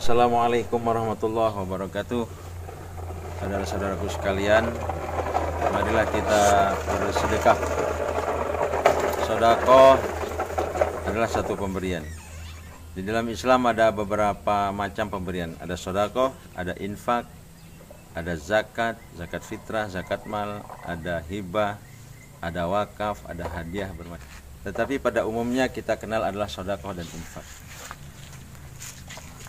Assalamualaikum warahmatullahi wabarakatuh. Saudara-saudaraku sekalian, marilah kita bersedekah. Sedekah adalah satu pemberian. Di dalam Islam ada beberapa macam pemberian. Ada sedekah, ada infak, ada zakat, zakat fitrah, zakat mal, ada hibah, ada wakaf, ada hadiah bermacam. Tetapi pada umumnya kita kenal adalah sedekah dan infak.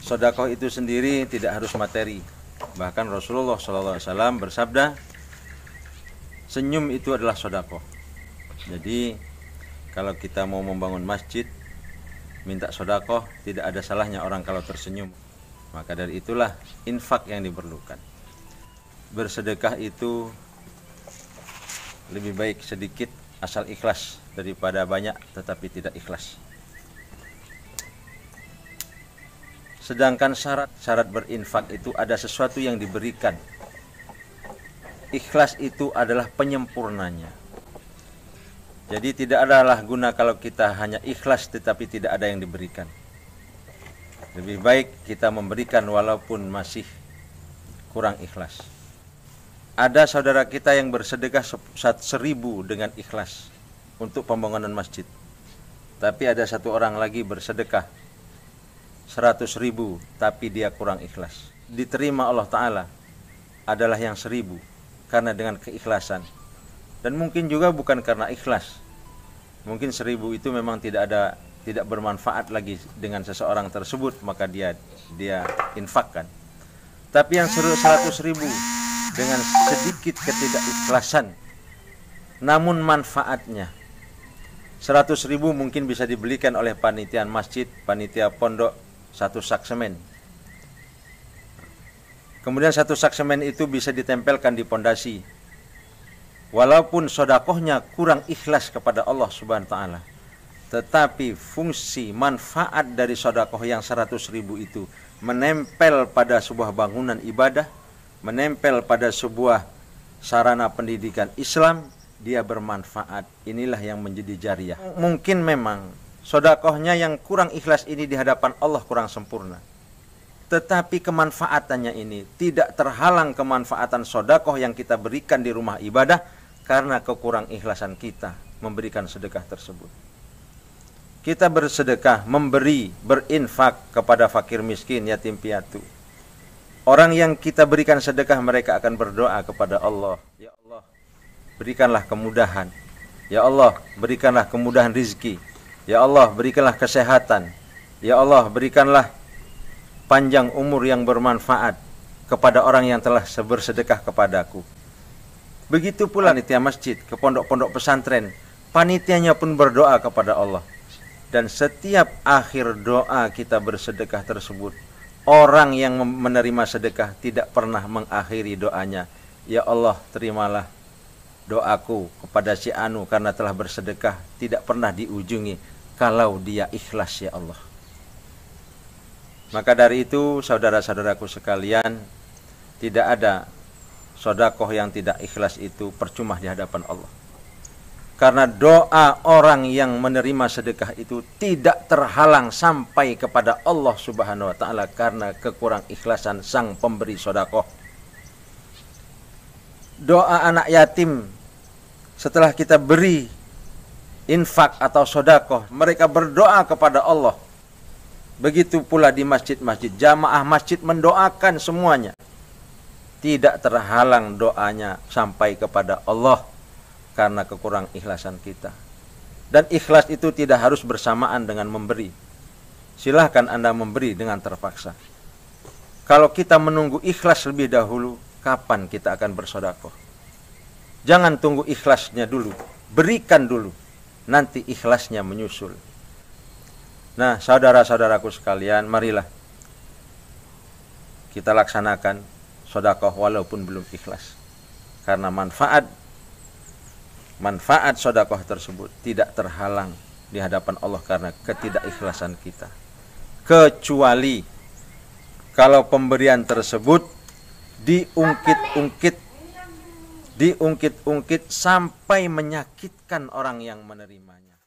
Sedekah itu sendiri tidak harus materi. Bahkan Rasulullah SAW bersabda, senyum itu adalah sedekah. Jadi kalau kita mau membangun masjid, minta sedekah, tidak ada salahnya orang kalau tersenyum. Maka dari itulah infak yang diperlukan. Bersedekah itu lebih baik sedikit asal ikhlas daripada banyak tetapi tidak ikhlas. Sedangkan syarat berinfak itu ada sesuatu yang diberikan. Ikhlas itu adalah penyempurnanya. Jadi tidak adalah guna kalau kita hanya ikhlas tetapi tidak ada yang diberikan. Lebih baik kita memberikan walaupun masih kurang ikhlas. Ada saudara kita yang bersedekah 1.000 dengan ikhlas untuk pembangunan masjid. Tapi ada satu orang lagi bersedekah 100.000 tapi dia kurang ikhlas. Diterima Allah Ta'ala adalah yang 1.000 karena dengan keikhlasan. Dan mungkin juga bukan karena ikhlas. Mungkin 1.000 itu memang tidak bermanfaat lagi dengan seseorang tersebut, maka dia infakkan. Tapi yang 100.000 dengan sedikit ketidakikhlasan namun manfaatnya 100.000 mungkin bisa dibelikan oleh panitia masjid, panitia pondok 1 sak semen. Kemudian 1 sak semen itu bisa ditempelkan di pondasi. Walaupun sedekahnya kurang ikhlas kepada Allah Subhanahu wa taala, tetapi fungsi manfaat dari sedekah yang 100.000 itu menempel pada sebuah bangunan ibadah, menempel pada sebuah sarana pendidikan Islam, dia bermanfaat. Inilah yang menjadi jariah. Mungkin memang sedekahnya yang kurang ikhlas ini di hadapan Allah kurang sempurna. Tetapi kemanfaatannya ini tidak terhalang kemanfaatan sedekah yang kita berikan di rumah ibadah karena kekurang ikhlasan kita memberikan sedekah tersebut. Kita bersedekah, memberi, berinfak kepada fakir miskin, yatim piatu. Orang yang kita berikan sedekah mereka akan berdoa kepada Allah. Ya Allah, berikanlah kemudahan. Ya Allah, berikanlah kemudahan rizki. Ya Allah, berikanlah kesehatan. Ya Allah, berikanlah panjang umur yang bermanfaat kepada orang yang telah bersedekah kepadaku. Begitu pula panitia masjid, ke pondok-pondok pesantren, panitianya pun berdoa kepada Allah. Dan setiap akhir doa kita bersedekah tersebut, orang yang menerima sedekah tidak pernah mengakhiri doanya, ya Allah, terimalah doaku kepada si Anu karena telah bersedekah, tidak pernah diujungi kalau dia ikhlas, ya Allah. Maka dari itu saudara-saudaraku sekalian, tidak ada sedekah yang tidak ikhlas itu percuma di hadapan Allah. Karena doa orang yang menerima sedekah itu tidak terhalang sampai kepada Allah Subhanahu wa taala karena kekurang ikhlasan sang pemberi sedekah. Doa anak yatim setelah kita beri infak atau sedekah, mereka berdoa kepada Allah. Begitu pula di masjid-masjid, jamaah masjid mendoakan semuanya. Tidak terhalang doanya sampai kepada Allah karena kekurang ikhlasan kita. Dan ikhlas itu tidak harus bersamaan dengan memberi. Silahkan Anda memberi dengan terpaksa. Kalau kita menunggu ikhlas lebih dahulu, kapan kita akan bersedekah? Jangan tunggu ikhlasnya dulu, berikan dulu, nanti ikhlasnya menyusul. Nah, saudara-saudaraku sekalian, marilah kita laksanakan sedekah walaupun belum ikhlas. Karena manfaat sedekah tersebut tidak terhalang di hadapan Allah karena ketidakikhlasan kita. Kecuali kalau pemberian tersebut diungkit-ungkit sampai menyakitkan orang yang menerimanya.